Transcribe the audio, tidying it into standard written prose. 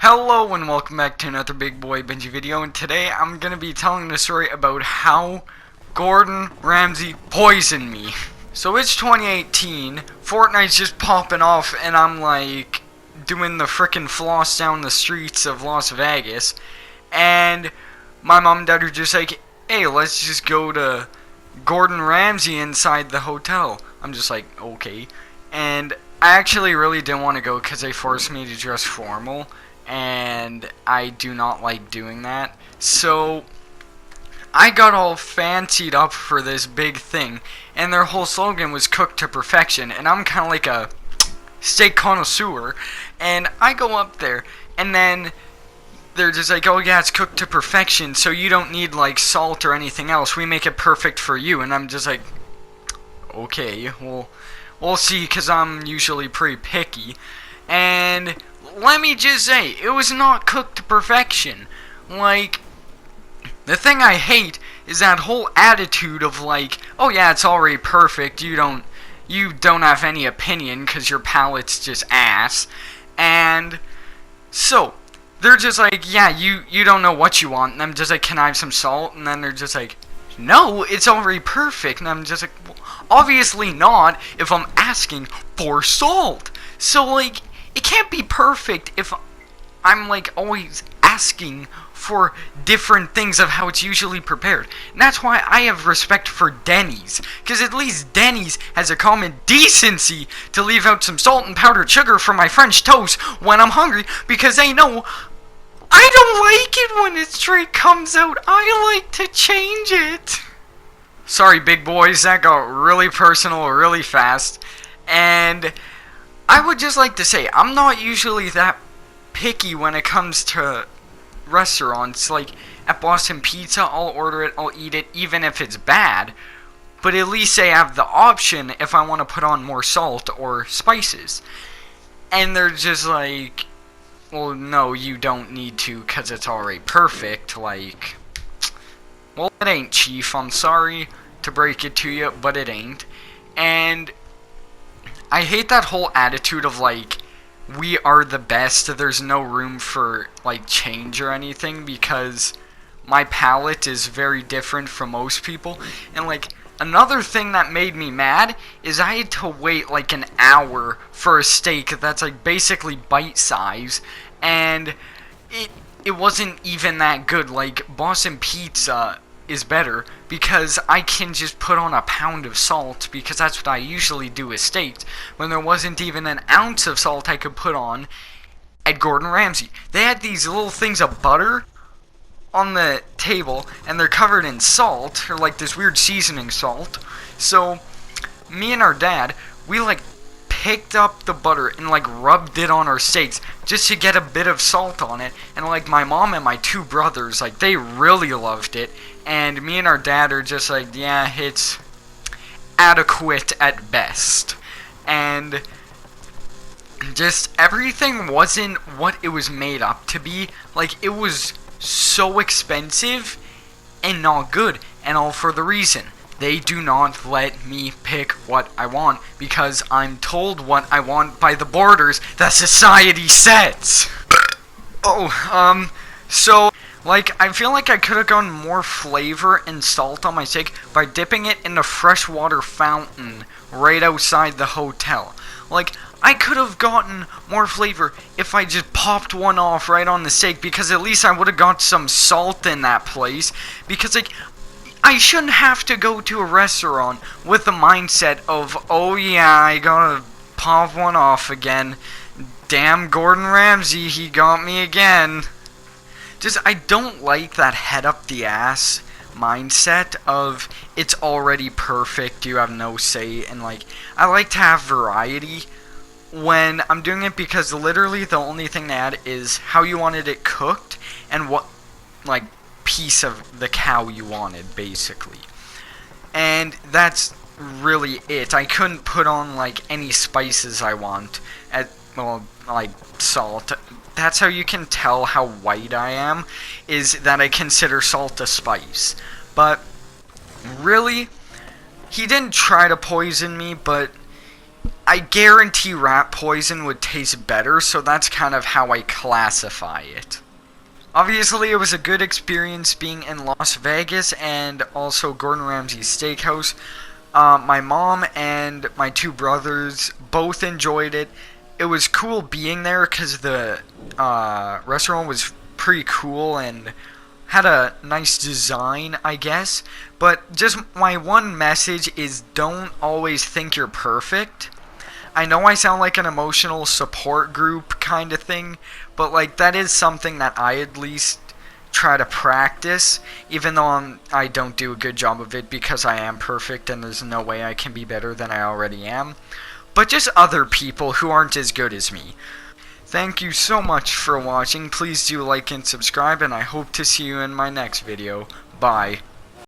Hello and welcome back to another Big Boy Benji video, and today I'm going to be telling the story about how Gordon Ramsay poisoned me. So it's 2018, Fortnite's just popping off, and I'm like doing the frickin' floss down the streets of Las Vegas, and my mom and dad are just like, hey, let's just go to Gordon Ramsay inside the hotel. I'm just like, okay. And I actually really didn't want to go because they forced me to dress formal, and I do not like doing that. So I got all fancied up for this big thing, and their whole slogan was cooked to perfection, and I'm kind of like a steak connoisseur, and I go up there, and then they're just like, oh yeah, it's cooked to perfection, so you don't need like salt or anything else, we make it perfect for you. And I'm just like, okay, well, we'll see, because I'm usually pretty picky. And let me just say, it was not cooked to perfection. Like, the thing I hate is that whole attitude of like, oh yeah, it's already perfect, you don't have any opinion because your palate's just ass. And so they're just like, yeah, you don't know what you want. And I'm just like, can I have some salt? And then they're just like, no, it's already perfect. And I'm just like, well, obviously not if I'm asking for salt. So like, it can't be perfect if I'm like always asking for different things of how it's usually prepared. And that's why I have respect for Denny's, because at least Denny's has a common decency to leave out some salt and powdered sugar for my French toast when I'm hungry, because they know I don't like it when it straight comes out. I like to change it. Sorry, big boys, that got really personal really fast. And I would just like to say, I'm not usually that picky when it comes to restaurants. Like, at Boston Pizza, I'll order it, I'll eat it, even if it's bad. But at least they have the option if I want to put on more salt or spices. And they're just like, well, no, you don't need to, because it's already perfect. Like, well, it ain't, Chief. I'm sorry to break it to you, but it ain't. And I hate that whole attitude of like, we are the best, there's no room for like change or anything, because my palate is very different from most people. And like, another thing that made me mad is I had to wait like an hour for a steak that's like basically bite size, and it wasn't even that good. Like, Boston Pizza is better because I can just put on a pound of salt, because that's what I usually do with steaks, when there wasn't even an ounce of salt I could put on at Gordon Ramsay. They had these little things of butter on the table, and they're covered in salt, or like this weird seasoning salt. So me and our dad, we like picked up the butter and like rubbed it on our steaks just to get a bit of salt on it. And like, my mom and my two brothers, like, they really loved it. And me and our dad are just like, yeah, it's adequate at best. And just everything wasn't what it was made up to be. Like, it was so expensive and not good. And all for the reason they do not let me pick what I want, because I'm told what I want by the borders that society sets. So, like, I feel like I could have gotten more flavor and salt on my steak by dipping it in a freshwater fountain right outside the hotel. Like, I could have gotten more flavor if I just popped one off right on the steak, because at least I would have got some salt in that place. Because, like, I shouldn't have to go to a restaurant with the mindset of, oh yeah, I gotta pop one off again. Damn Gordon Ramsay, he got me again. Just, I don't like that head up the ass mindset of it's already perfect, you have no say. And like, I like to have variety when I'm doing it, because literally the only thing to add is how you wanted it cooked and what like piece of the cow you wanted, basically. And that's really it. I couldn't put on like any spices I want, well, like salt. That's how you can tell how white I am, is that I consider salt a spice. But really, he didn't try to poison me, but I guarantee rat poison would taste better, so that's kind of how I classify it. Obviously, it was a good experience being in Las Vegas and also Gordon Ramsay's steakhouse. My mom and my two brothers both enjoyed it. It was cool being there because the restaurant was pretty cool and had a nice design, I guess. But just my one message is don't always think you're perfect. I know I sound like an emotional support group kind of thing, but like that is something that I at least try to practice, even though I don't do a good job of it because I am perfect and there's no way I can be better than I already am. But just other people who aren't as good as me. Thank you so much for watching. Please do like and subscribe, and I hope to see you in my next video. Bye.